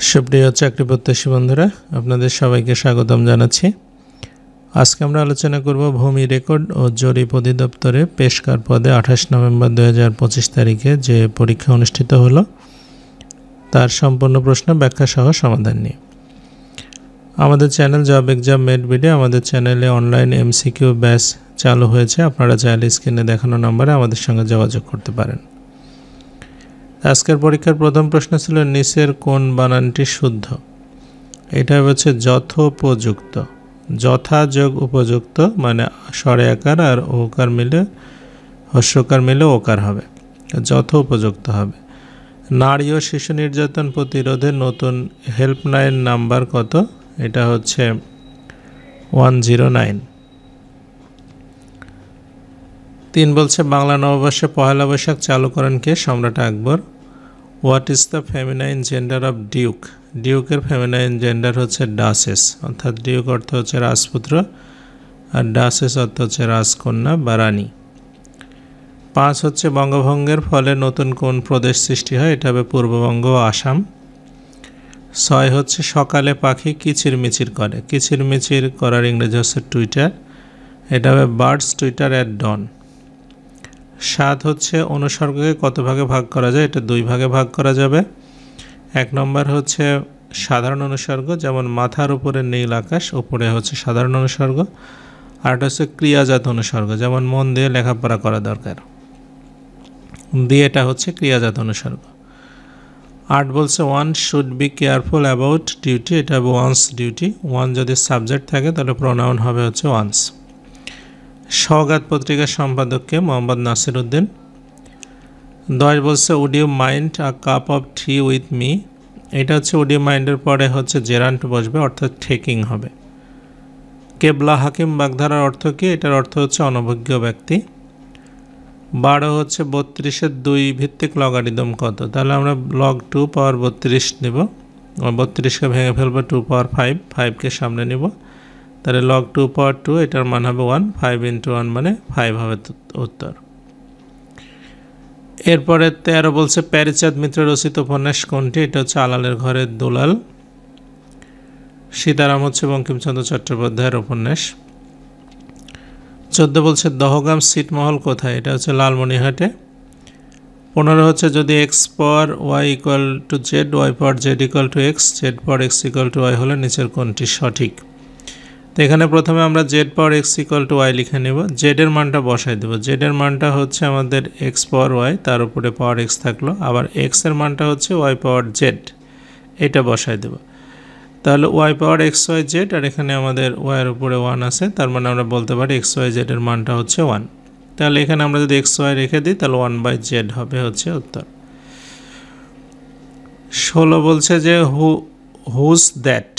সুপ্রিয় চাকরি প্রত্যাশী বন্ধুরা, আপনাদের সবাইকে স্বাগতম জানাচ্ছি। আজকে আমরা আলোচনা করব ভূমি রেকর্ড ও জরিপ অধিদপ্তরে পেশকার পদে 28 নভেম্বর 2025 তারিখে যে পরীক্ষা অনুষ্ঠিত হলো তার সম্পূর্ণ প্রশ্ন ব্যাখ্যা সহ সমাধান নিয়ে। আমাদের channel job exam made video, আমাদের চ্যানেলে অনলাইন এমসিকিউ ব্যাচ চালু হয়েছে। আপনারা চাইলে স্ক্রিনে দেখানো নম্বরে আমাদের সঙ্গে যোগাযোগ করতে পারেন। আজকের পরীক্ষার প্রথম প্রশ্ন ছিল নিচের কোন বানানটি শুদ্ধ? এটা হচ্ছে যথোপযুক্ত। যথা যোগ উপযুক্ত মানে স্বরে আকার আর ওকার মিলে হস্যকার মিলে ওকার হবে, যথোপযুক্ত হবে। নারী ও শিশু নির্যাতন প্রতিরোধে নতুন হেল্পলাইন নাম্বার কত? এটা হচ্ছে 109। 3 বলছে বাংলা নববর্ষে পহেলা বৈশাখ চালু করেন কে? সম্রাট Akbar. What is the feminine gender of duke? ডিউকের ফেমিনাইন জেন্ডার হচ্ছে ডাসেস, অর্থাৎ ডিউক অর্থ হচ্ছে রাজপুত্র আর ডাসেস অর্থ হচ্ছে রাজকন্যা বা রানী। 5 হচ্ছে বঙ্গভঙ্গের ফলে নতুন কোন প্রদেশ সৃষ্টি হয়? এটা হবে পূর্ববঙ্গ ও আসাম। 6 হচ্ছে সকালে পাখি কিচিরমিচির করে। কিচিরমিচির করার ইংরেজি হচ্ছে টুইটার, এটা হবে বার্ডস টুইটার অ্যাট ডন। 7 হচ্ছে অনুসর্গকে কত ভাগে ভাগ করা যায়? এটা 2 ভাগে ভাগ করা যাবে। 1 নম্বর হচ্ছে সাধারণ অনুসর্গ, যেমন মাথার উপরে নীল আকাশ, উপরে হচ্ছে সাধারণ অনুসর্গ। আর এটা হচ্ছে ক্রিয়াজাত অনুসর্গ, যেমন মন দিয়ে লেখাপড়া করা দরকার, দিয়ে এটা হচ্ছে ক্রিয়াজাত অনুসর্গ। 8 বলছে one should be careful about duty, এটা হবে ওয়ান্স ডিউটি। ওয়ান যদি সাবজেক্ট থাকে তাহলে প্রোনাউন হবে হচ্ছে ওয়ান্স। সওগাত পত্রিকার সম্পাদককে? মোহাম্মদ নাসির উদ্দিন। 10 বলছে would you mind a cup of tea with me, এটা হচ্ছে উড ইউ মাইন্ডের পরে হচ্ছে জেরান্ট বসবে, অর্থাৎ ঠেকিং হবে। কেবলা হাকিম বাগধারার অর্থ কি? এটার অর্থ হচ্ছে অনভিজ্ঞ ব্যক্তি। 12 হচ্ছে 32-এর 2 ভিত্তিক লগারিদম কত? তাহলে আমরা লগ 2 পাওয়ার 32 নেব, 32কে ভেঙে ফেলবো 2 পাওয়ার 5, 5কে সামনে নেব, তাহলে লগ 2 পাওয়ার 2, এটার মান হবে 1, 5 ইন্টু 1 মানে 5 হবে উত্তর। এরপরে 13 বলছে প্যারীচাঁদ মিত্র রচিত উপন্যাস কোনটি? এটা হচ্ছে আলালের ঘরের দুলাল। সীতারাম হচ্ছে বঙ্কিমচন্দ্র চট্টোপাধ্যায়ের উপন্যাস। 14 বলছে দহগাম ছিটমহল কোথায়? এটা হচ্ছে লালমনিরহাটে। 15 হচ্ছে যদি x power y equal to z, y power z equal to x, z power x equal to y হলে নিচের কোনটি সঠিক? তো এখানে প্রথমে আমরা z power x equal to y লিখে নেব, জেডের মানটা বসাই দেবো। জেডের মানটা হচ্ছে আমাদের এক্স পাওয়ার ওয়াই, তার উপরে পাওয়ার এক্স থাকলো, আবার এক্সের মানটা হচ্ছে ওয়াই পাওয়ার জেড, এটা বসাই দেবো। তাহলে Y power x Y Z, আর এখানে আমাদের ওয়াইয়ের উপরে 1 আছে, তার মানে আমরা বলতে পারি এক্স ওয়াই জেডের মানটা হচ্ছে 1। তাহলে এখানে আমরা যদি এক্স ওয়াই রেখে দিই তাহলে 1/z হবে হচ্ছে উত্তর। 16 বলছে যে whose that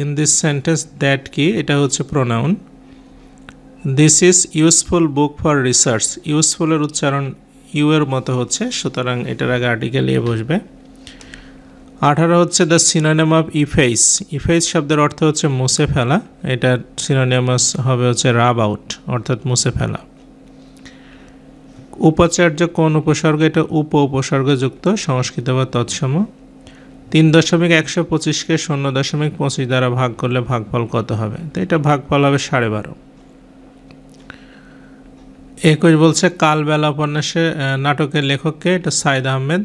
in this sentence, that কি? এটা হচ্ছে pronoun. This is useful book for research, ইউজফুলের উচ্চারণ ইউ এর মতো হচ্ছে, সুতরাং এটার আগে আর্টিকেল এ বসবে। 18 হচ্ছে দ্য সিনোনিম অফ ইফেইস, ইফেইস শব্দের অর্থ হচ্ছে মুছে ফেলা, এটার সিনোনিমাস হবে হচ্ছে রাব আউট, অর্থাৎ মুছে ফেলা। উপাচার্য কোন উপসর্গ? এটা উপসর্গযুক্ত, সংস্কৃত বা তৎসম। 3.125কে 0.25 দ্বারা ভাগ করলে ভাগফল কত হবে? তো এটা ভাগফল হবে 12.5। 21 বলছে কালবেলা উপন্যাসে নাটকের লেখককে? এটা সাইদ আহমেদ।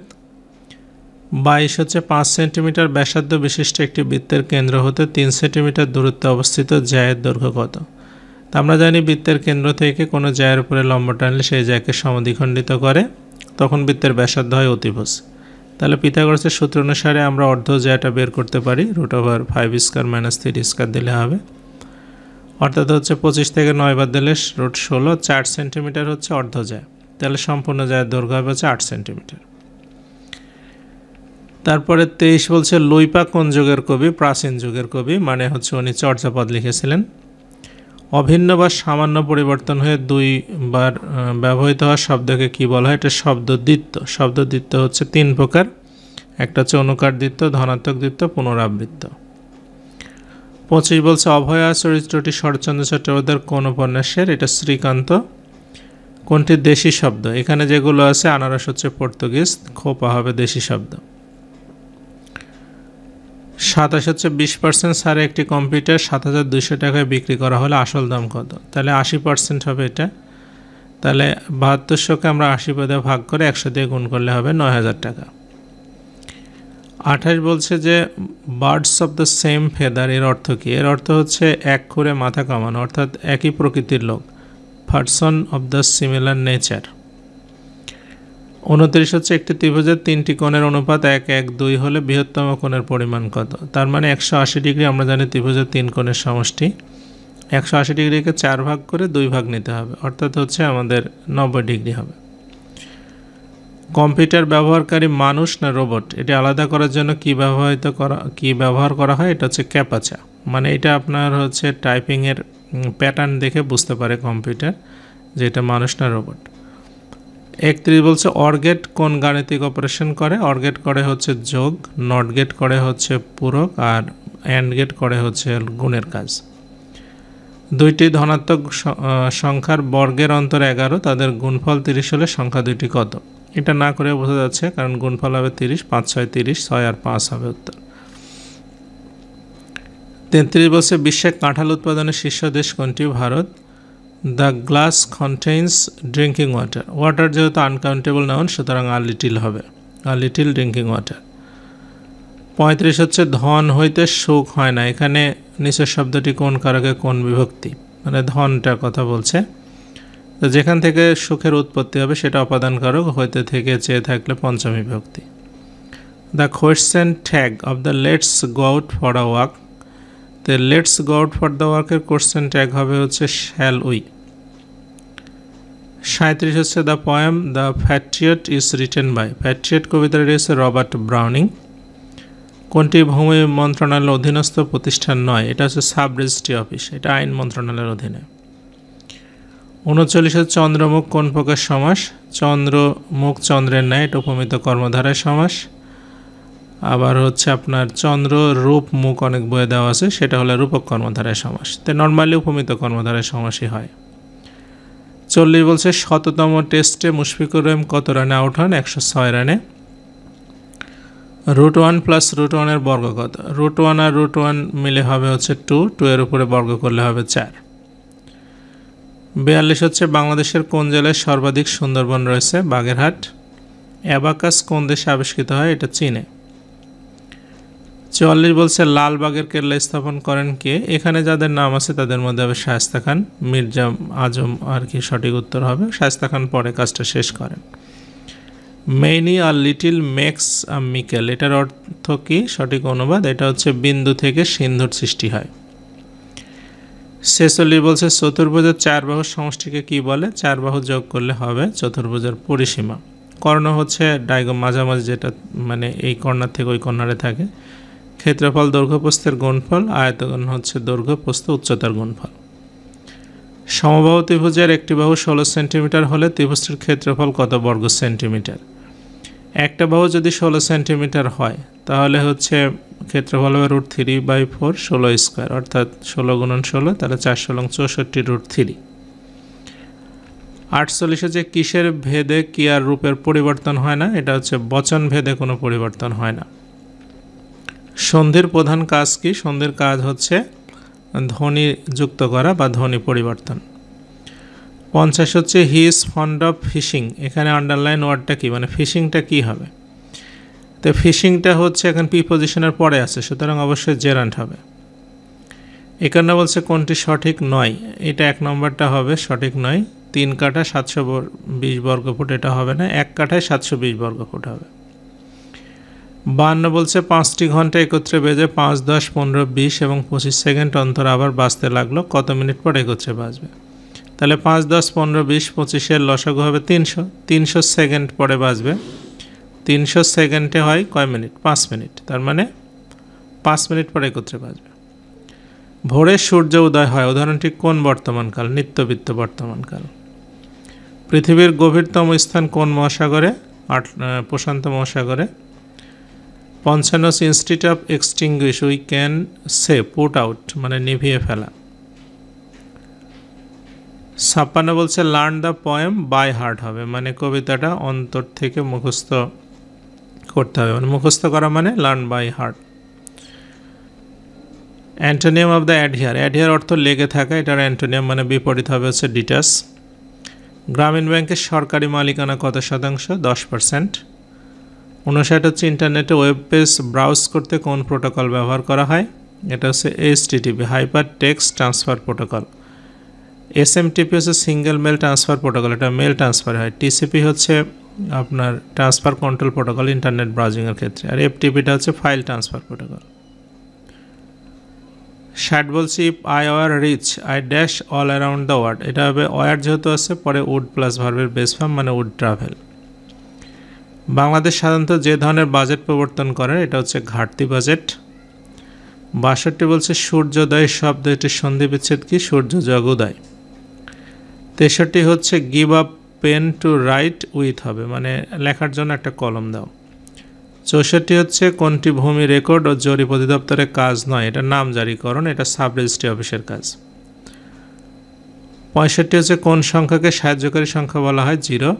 22 হচ্ছে 5 সেন্টিমিটার ব্যাসার্ধ বিশিষ্ট একটি বৃত্তের কেন্দ্র হতে 3 সেন্টিমিটার দূরত্বে অবস্থিত জ্যায়ের দৈর্ঘ্য কত? তা আমরা জানি বৃত্তের কেন্দ্র থেকে কোনো জ্যায়ের উপরে লম্ব টানলে সেই জ্যাকে সমদ্বিখণ্ডিত করে, তখন বৃত্তের ব্যাসার্ধ হয় অতিভুজ। তাহলে পিথাগোরাসের সূত্র অনুসারে আমরা অর্ধ জ্যাটা বের করতে পারি, √5² - 3² দিলে হবে, অর্থাৎ হচ্ছে 25 থেকে 9 বাদ দিলে √16, 4 সেন্টিমিটার হচ্ছে অর্ধ জ্যা, তাহলে সম্পূর্ণ জ্যায়ের দৈর্ঘ্য হবে হচ্ছে 8 সেন্টিমিটার। তারপরে 23 বলছে লুইপা কোন যুগের কবি? প্রাচীন যুগের কবি, মানে হচ্ছে উনি চর্যাপদ লিখেছিলেন। অভিন্ন বা সামান্য পরিবর্তন হয়ে 2 বার ব্যবহৃত হওয়া শব্দকে কি বলা হয়? এটা শব্দদ্বিত্ব। শব্দদ্বিত্ব হচ্ছে 3 প্রকার, একটা হচ্ছে অনুকার দ্বিত্ব, ধনাত্মক দ্বিত্ব, পুনরাবৃত্ত। 25 বলছে অভয়া চরিত্রটি শরৎচন্দ্র চট্টোপাধ্যায়ের কোন উপন্যাসের? এটা শ্রীকান্ত। কোনটি দেশি শব্দ? এখানে যেগুলো আছে আনারস হচ্ছে পর্তুগিজ, খোপা হবে দেশি শব্দ। 27 হচ্ছে 20% ছাড়ে একটি কম্পিউটার 7,200 টাকায় বিক্রি করা হলে আসল দাম কত? তাহলে 80% হবে এটা। তাহলে 7200কে আমরা 80 দিয়ে ভাগ করে 100 দিয়ে গুণ করলে হবে 9,000 টাকা। 28 বলছে যে birds of the same feather, এর অর্থ কী? এর অর্থ হচ্ছে এক খুরে মাথা কামানো, অর্থাৎ একই প্রকৃতির লোক, person of the similar nature. 29 হচ্ছে একটি ত্রিভুজের 3টি কোণের অনুপাত 1:1:2 হলে বৃহত্তম কোণের পরিমাণ কত? তার মানে 180 ডিগ্রি, আমরা জানি ত্রিভুজের 3 কোণের সমষ্টি। 180 ডিগ্রিকে 4 ভাগ করে 2 ভাগ নিতে হবে, অর্থাৎ হচ্ছে আমাদের 90 ডিগ্রি হবে। কম্পিউটার ব্যবহারকারী মানুষ না রোবট, এটা আলাদা করার জন্য কি ব্যবহার করা হয়? এটা হচ্ছে ক্যাপাচা। মানে এটা আপনার হচ্ছে টাইপিংয়ের প্যাটার্ন দেখে বুঝতে পারে কম্পিউটার যে এটা মানুষ না রোবট। 31 বলছে অর গেট কোন গাণিতিক অপারেশন করে? অর গেট করে হচ্ছে যোগ, নট গেট করে হচ্ছে পূরক, আর অ্যান্ড গেট করে হচ্ছে গুণের কাজ। দুইটি ধনাত্মক সংখ্যার বর্গের অন্তর 11, তাদের গুণফল 30 হলে সংখ্যা দুইটি কত? এটা না করে বোঝা যাচ্ছে, কারণ গুণফল হবে 30, 5 6 30, 6 আর 5 হবে উত্তর। 33 বলছে বিশ্বের কাঁঠাল উৎপাদনের শীর্ষ দেশ কোনটি? Bharat. The glass contains drinking water, water যেহেতু আনকাউন্টেবল নাউন সুতরাং আর লিটিল হবে, আর লিটিল ড্রিঙ্কিং ওয়াটার। 35 হচ্ছে ধন হইতে সুখ হয় না, এখানে নিচের শব্দটি কোন কারকে কোন বিভক্তি? মানে ধনটার কথা বলছে, তো যেখান থেকে সুখের উৎপত্তি হবে সেটা অপাদান কারক, হইতে থেকে চেয়ে থাকলে পঞ্চম বিভক্তি। The question tag of the let's go out for a walk, তো let's go out for the ওয়াকের কোয়েশ্চেন ট্যাগ হবে হচ্ছে শ্যাল উই। 37 হচ্ছে the poem the patriot is written by, patriot কবিতাটি হচ্ছে রবার্ট ব্রাউনিং। কোনটি ভূমি মন্ত্রণালয়ের অধীনস্থ প্রতিষ্ঠান নয়? এটা হচ্ছে সাব রেজিস্ট্রি অফিস, এটা আইন মন্ত্রণালয়ের অধীনে। 39 হচ্ছে চন্দ্রমুখ কোন প্রকার সমাস? চন্দ্রমুখ চন্দ্রের ন্যায়, এটা উপমিত কর্মধারায় সমাস। আবার হচ্ছে আপনার চন্দ্র রূপ মুখ অনেক বইয়ে দেওয়া আছে, সেটা হলো রূপক কর্মধারায় সমাস, তো নর্মালি উপমিত কর্মধারায় সমাসই হয়। 40 বলছে শততম টেস্টে মুশফিকুর রহিম কত রানে আউট হন? 106 রানে। √1 প্লাস √1 এর বর্গ কত? √1 আর √1 মিলে হবে হচ্ছে 2, 2 এর উপরে বর্গ করলে হবে 4। 42 হচ্ছে বাংলাদেশের কোন জেলায় সর্বাধিক সুন্দরবন রয়েছে? বাগেরহাট। অ্যাবাকাস কোন দেশে আবিষ্কৃত হয়? এটা চীনে। 44 বলছে লালবাগের কেল্লা স্থাপন করেন কে? এখানে যাদের নাম আছে তাদের মধ্যে হবে শায়েস্তা খান, মির্জা আজম আর কি সঠিক উত্তর হবে, শায়েস্তা খান পরে কাজটা শেষ করেন। Many a little makes a mickle, এটার অর্থ কি? সঠিক অনুবাদ এটা হচ্ছে বিন্দু থেকে সিন্ধুর সৃষ্টি হয়। 46 বলছে চতুর্ভুজের 4 বাহুর সমষ্টিকে কি বলে? 4 বাহু যোগ করলে হবে চতুর্ভুজের পরিসীমা। কর্ণ হচ্ছে মাঝামাঝি, যেটা মানে এই কর্নার থেকে ওই কর্নারে থাকে। ক্ষেত্রফল দৈর্ঘ্য প্রস্থের গুণফল, আয়তন হচ্ছে দৈর্ঘ্য প্রস্থ উচ্চতার গুণফল। সমবাহু ত্রিভুজের একটি বাহু 16 সেন্টিমিটার হলে ত্রিভুজটির ক্ষেত্রফল কত বর্গ সেন্টিমিটার? একটা বাহু যদি 16 সেন্টিমিটার হয় তাহলে হচ্ছে ক্ষেত্রফল হবে √3/4, 16 স্কোয়ার, অর্থাৎ 16 গুণন 16, তাহলে 4 16 64 √3। 48 হচ্ছে কিসের ভেদে কি আর রূপের পরিবর্তন হয় না? এটা হচ্ছে বচন ভেদে কোনো পরিবর্তন হয় না। সন্ধির প্রধান কাজ কি? সন্ধির কাজ হচ্ছে ধ্বনি যুক্ত করা বা ধ্বনি পরিবর্তন। 50 হচ্ছে he is fond of fishing, এখানে আন্ডারলাইন ওয়ার্ডটা কি? মানে ফিশিংটা কি হবে? তো ফিশিংটা হচ্ছে এখন প্রিপজিশনের পরে আছে, সুতরাং অবশ্যই জেরান্ট হবে। 51 বলছে কোনটি সঠিক নয়? এটা 1 নম্বরটা হবে সঠিক নয়। 3 কাঠা 720 বর্গফুট, এটা হবে না। 1 কাঠায় 720 বর্গফুট হবে। 52 বলছে 5টি ঘন্টা একত্রে বেজে 5 10 15 20 এবং 25 সেকেন্ড অন্তর আবার বাজতে লাগলো, কত মিনিট পর একত্রে বাজবে? তাহলে 5 10 15 20 25-এর লসাগু হবে 300, 300 সেকেন্ড পরে বাজবে। 300 সেকেন্ডে হয় কয় মিনিট? 5 মিনিট, তার মানে 5 মিনিট পরে একত্রে বাজবে। ভোরে সূর্য উদয় হয়, উদাহরণটি কোন বর্তমানকাল? নিত্যবৃত্ত বর্তমানকাল। পৃথিবীর গভীরতম স্থান কোন মহাসাগরে? প্রশান্ত মহাসাগরে। 55 instead of extinguish we can say put out, মানে নিভিয়ে ফেলা। 56 বলছে learn the poem by heart হবে, মানে কবিতাটা অন্তর থেকে মুখস্থ করতে হবে, মানে মুখস্থ করা মানে learn by heart. Antonym of the adhere, adhere অর্থ লেগে থাকা, এটার অ্যান্টোনিয়াম মানে বিপরীত হবে হচ্ছে ডিটাচ। গ্রামীণ ব্যাংকের সরকারি মালিকানা কত শতাংশ? 10%। 59 হচ্ছে ইন্টারনেটে ওয়েব পেজ ব্রাউজ করতে কোন প্রোটোকল ব্যবহার করা হয়? এটা হচ্ছে HTTP, hypertext transfer protocol. SMTP হচ্ছে সিঙ্গেল মেল ট্রান্সফার প্রোটোকল, এটা মেল ট্রান্সফার হয়। TCP হচ্ছে আপনার ট্রান্সফার কন্ট্রোল প্রোটোকল ইন্টারনেট ব্রাউজিংয়ের ক্ষেত্রে, আর FTPটা হচ্ছে ফাইল ট্রান্সফার প্রোটোকল। 60 বলছি if I were rich I dash all around the world, এটা হবে ওয়ার যেহেতু আছে পরে উড প্লাস ভার্বের বেস ফর্ম মানে উড ট্রাভেল। বাংলাদেশ সাধারণত যে ধরনের বাজেট প্রবর্তন করে এটা হচ্ছে ঘাটতি বাজেট। 62 বলছে সূর্যোদয় শব্দটির সন্ধি বিচ্ছেদ কি? সূর্য জগোদয়। 63 হচ্ছে give up pen to write with হবে মানে লেখার জন্য একটা কলম দাও। 64 হচ্ছে কোনটি ভূমি রেকর্ড ও জরিপ অধিদপ্তরের কাজ নয়? এটা নাম জারিকরণ, এটা সাব রেজিস্ট্রি অফিসের কাজ। 65 হচ্ছে কোন সংখ্যাকে সাহায্যকারী সংখ্যা বলা হয়? 0।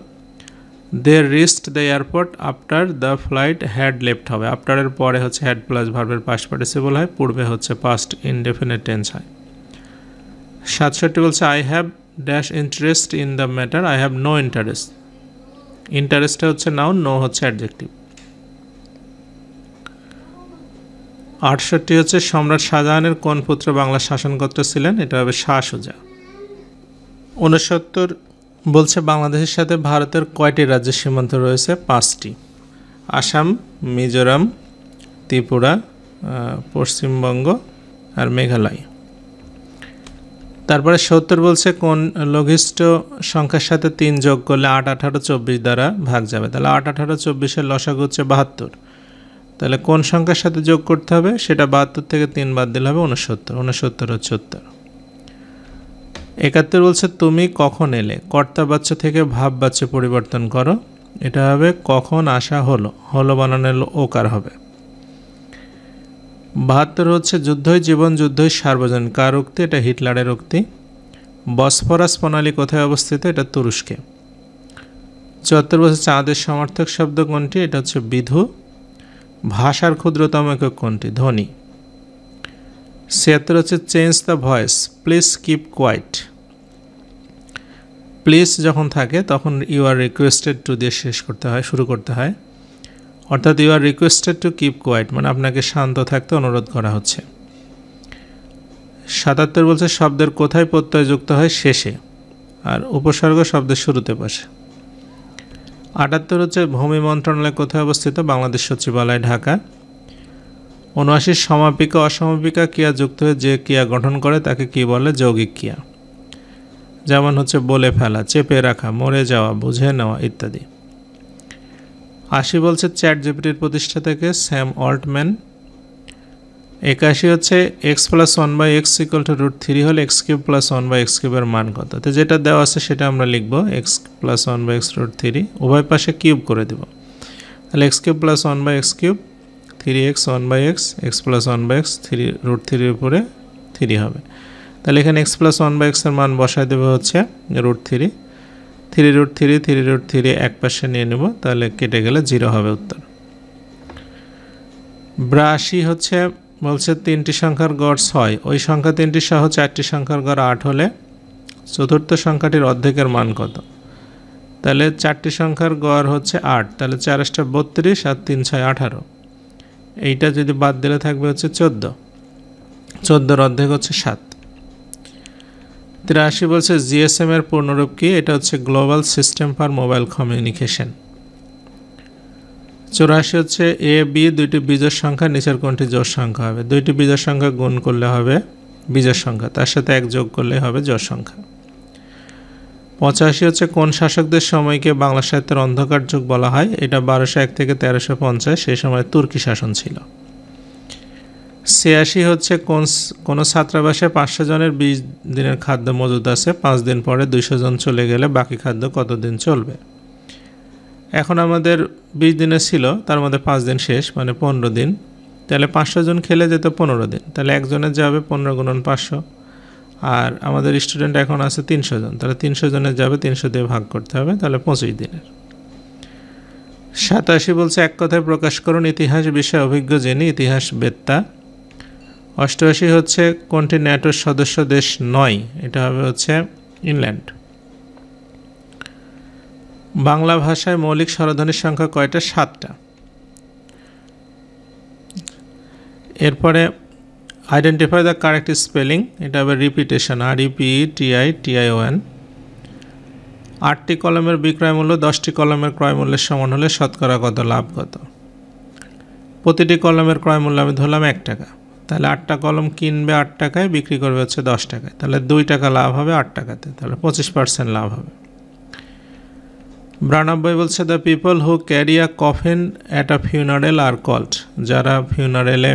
They reached the airport after the flight had left হবে, আফটারের পরে হচ্ছে হ্যাড প্লাস ভার্বের পাস্ট পার্টিসিপল হয়, পূর্বে হচ্ছে পাস্ট ইনডেফিনিট টেন্স হয়। 67 বলছে I have dash interest in the matter, I have no interest. ইন্টারেস্টটা হচ্ছে নাউন, নো হচ্ছে অ্যাডজেক্টিভ। 68 হচ্ছে সম্রাট শাহজাহানের কোন পুত্র বাংলা শাসনকর্তা ছিলেন? এটা হবে শাহ সুজা। 69 বলছে বাংলাদেশের সাথে ভারতের কয়টি রাজ্যের সীমান্ত রয়েছে? 5টি, আসাম, মিজোরাম, ত্রিপুরা, পশ্চিমবঙ্গ আর মেঘালয়। তারপরে 70 বলছে কোন লঘিষ্ঠ সংখ্যার সাথে 3 যোগ করলে 8, 18, 24 দ্বারা ভাগ যাবে? তাহলে 8, 18, 24-এর লসাগু হচ্ছে 72, তাহলে কোন সংখ্যার সাথে যোগ করতে হবে? সেটা 72 থেকে 3 বাদ দিলে হবে 69, 69 হচ্ছে উত্তর। 71 বলছে তুমি কখন এলে, কর্তাবাচ্য থেকে ভাববাচ্যে পরিবর্তন করো, এটা হবে কখন আসা হলো, হলো বানানো ওকার হবে। 72 হচ্ছে যুদ্ধই জীবন যুদ্ধই সার্বজনীন, কার উক্তি? এটা হিটলারের উক্তি। বসফরাস প্রণালী কোথায় অবস্থিত? এটা তুরস্কে। 74 বলছে চাঁদের সমার্থক শব্দ কোনটি? এটা হচ্ছে বিধু। ভাষার ক্ষুদ্রতম একক কোনটি? ধ্বনি। 76 হচ্ছে change the voice, please keep quiet. Please যখন থাকে তখন ইউ আর রিকোয়েস্টেড টু দিয়ে শেষ করতে হয়, শুরু করতে হয়, অর্থাৎ you are requested to keep quiet মানে আপনাকে শান্ত থাকতে অনুরোধ করা হচ্ছে। 77 বলছে শব্দের কোথায় প্রত্যয় যুক্ত হয়? শেষে, আর উপসর্গ শব্দের শুরুতে বসে। 78 হচ্ছে ভূমি মন্ত্রণালয় কোথায় অবস্থিত? বাংলাদেশ সচিবালয়, ঢাকা। 79 সমাপিকা অসমাপিকা ক্রিয়া যুক্ত হয়ে যে ক্রিয়া গঠন করে তাকে কি বলে? যৌগিক ক্রিয়া, যেমন হচ্ছে বলে ফেলা, চেপে রাখা, মরে যাওয়া, বুঝে নেওয়া ইত্যাদি। 80 বলছে চ্যাট জিপিটির প্রতিষ্ঠাতাকে? Sam Altman. 81 হচ্ছে x+1/x = √3 হলে x³ + 1/x³ এর মান কত? তো যেটা দেওয়া আছে সেটা আমরা লিখব, x+1/x √3, উভয় পাশে কিউব করে দেব, তাহলে x³ + 1/x³, 3x 1/x, x+1/x, √3 উপরে 3 হবে। তাহলে এখানে x+1/x এর মান বসায় দেবে হচ্ছে √3, 3√3, 3√3 এক পাশে নিয়ে নেব, তাহলে কেটে গেলে 0 হবে উত্তর। 82 হচ্ছে বলছে 3টি সংখ্যার গড় 6, ওই সংখ্যা 3টি সহ 4টি সংখ্যার গড় 8 হলে চতুর্থ সংখ্যাটির অর্ধেকের মান কত? তাহলে 4টি সংখ্যার গড় হচ্ছে 8, তাহলে 4 × 32 আর 3 × 6 18, এইটা যদি বাদ দিলে থাকবে হচ্ছে 14, 14-এর অর্ধেক হচ্ছে 7। 83 বলছে জিএসএম এর পূর্ণরূপ কি? এটা হচ্ছে global system for mobile communication. 84 হচ্ছে এ বি দুইটি বিজোড় সংখ্যা, নিচের কোনটি জোড় সংখ্যা হবে? দুইটি বিজোড় সংখ্যা গুণ করলে হবে বিজোড় সংখ্যা, তার সাথে 1 যোগ করলে হবে জোড় সংখ্যা। 85 হচ্ছে কোন শাসকদের সময়কে বাংলা সাহিত্যের অন্ধকার যুগ বলা হয়? এটা 1201 থেকে 1350, সেই সময় তুর্কি শাসন ছিল। 86 হচ্ছে কোন ছাত্রাবাসে 500 জনের 20 দিনের খাদ্য মজুদ আছে, 5 দিন পরে 200 জন চলে গেলে বাকি খাদ্য কতদিন চলবে? এখন আমাদের 20 দিনে ছিল, তার মধ্যে 5 দিন শেষ মানে 15 দিন, তাহলে 500 জন খেলে যেত 15 দিন, তাহলে একজনের যাবে 15 × 500, আর আমাদের স্টুডেন্ট এখন আছে 300 জন, তাহলে 300 জনের যাবে 300 দিয়ে ভাগ করতে হবে, তাহলে 25 দিনের। 87 বলছে এক কথায় প্রকাশ করুন ইতিহাস বিষয়ে অভিজ্ঞ যিনি ইতিহাস বেত্তা। 88 হচ্ছে কোনটি ন্যাটোর সদস্য দেশ নয়, এটা হবে হচ্ছে ইংল্যান্ড। বাংলা ভাষায় মৌলিক স্বরধ্বনির সংখ্যা কয়টা? 7টা। এরপরে আইডেন্টিফাই দ্য কারেক্ট স্পেলিং, এটা হবে রিপিটেশন, REPETITION। 8টি কলমের বিক্রয় মূল্য 10টি কলমের ক্রয় মূল্যের সমান হলে শতকরা কত, লাভ কত? প্রতিটি কলমের ক্রয় মূল্য আমি ধরলাম 1 টাকা, তাহলে 8টা কলম কিনবে 8 টাকায়, বিক্রি করবে হচ্ছে 10 টাকায়, তাহলে 2 টাকা লাভ হবে 8 টাকাতে, তাহলে 25% লাভ হবে। 92 বলছে the people who carry a coffin at a funeral are called, যারা ফিউনারেলে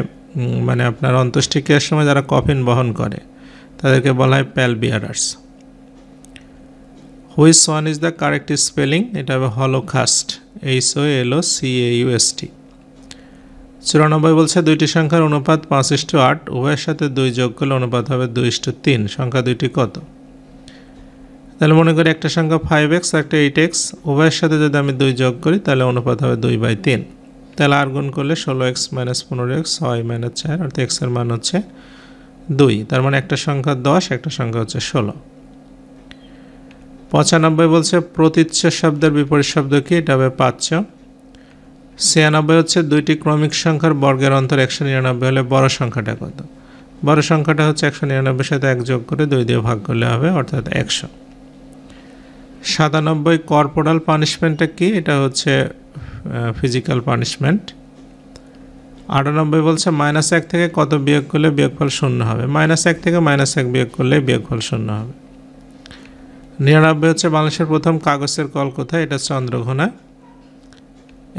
মানে আপনার অন্ত্যেষ্টিক্রিয়ার সময় যারা কফিন বহন করে তাদেরকে বলা হয় Pal bearers. Which one is the correct spelling, এটা হবে হলোকাস্ট, HOLOCAUST। 94 বলছে দুইটি সংখ্যার অনুপাত 5:8, উভয়ের সাথে 2 যোগ করলে অনুপাত হবে 2:3, সংখ্যা দুইটি কত? তাহলে মনে করি একটা সংখ্যা 5x আর একটা 8x, উভয়ের সাথে যদি আমি 2 যোগ করি তাহলে অনুপাত হবে 2/3, তাহলে আর গুণ করলে 16x - 15x 6 - 4, অর্থাৎ x এর মান হচ্ছে 2, তার মানে একটা সংখ্যা 10, একটা সংখ্যা হচ্ছে 16। 95 বলছে প্রতীচ্য শব্দের বিপরীত শব্দ কি, এটা হবে পাচ্য। 96 হচ্ছে দুইটি ক্রমিক সংখ্যার বর্গের অন্তর 199 হলে বড় সংখ্যাটা কত? বড় সংখ্যাটা হচ্ছে 199 সাথে 1 যোগ করে 2 দিয়ে ভাগ করলে হবে, অর্থাৎ 100। 97 কর্পোরাল পানিশমেন্টটা কি, এটা হচ্ছে ফিজিক্যাল পানিশমেন্ট। 98 বলছে -1 থেকে কত বিয়োগ করলে বিয়োগফল 0 হবে, -1 থেকে -1 বিয়োগ করলে বিয়োগফল 0 হবে। 99 হচ্ছে বাংলাদেশের প্রথম কাগজের কল কোথায়, এটা চন্দ্রঘোনা।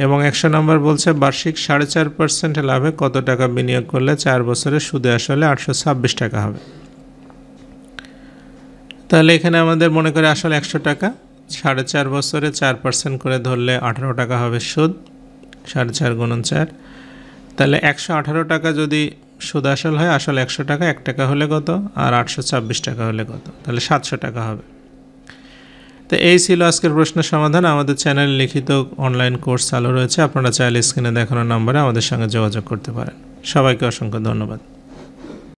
এবং 100 নম্বর বলছে বার্ষিক 4.5% লাভে কত টাকা বিনিয়োগ করলে 4 বছরে সুদে আসলে 826 টাকা হবে। তাহলে এখানে আমাদের মনে করে আসলে 100 টাকা, 4.5 বছরে 4% করে ধরলে 18 টাকা হবে সুদ, 4.5 × 4, তাহলে 118 টাকা যদি সুদ আসল হয়, আসলে 100 টাকা, 1 টাকা হলে কত, আর 826 টাকা হলে কত, তাহলে 700 টাকা হবে। তো এই ছিল আজকের প্রশ্নের সমাধান। আমাদের চ্যানেলে লিখিত অনলাইন কোর্স চালু রয়েছে, আপনারা চাইলে স্ক্রিনে দেখানো নম্বরে আমাদের সঙ্গে যোগাযোগ করতে পারেন। সবাইকে অসংখ্য ধন্যবাদ।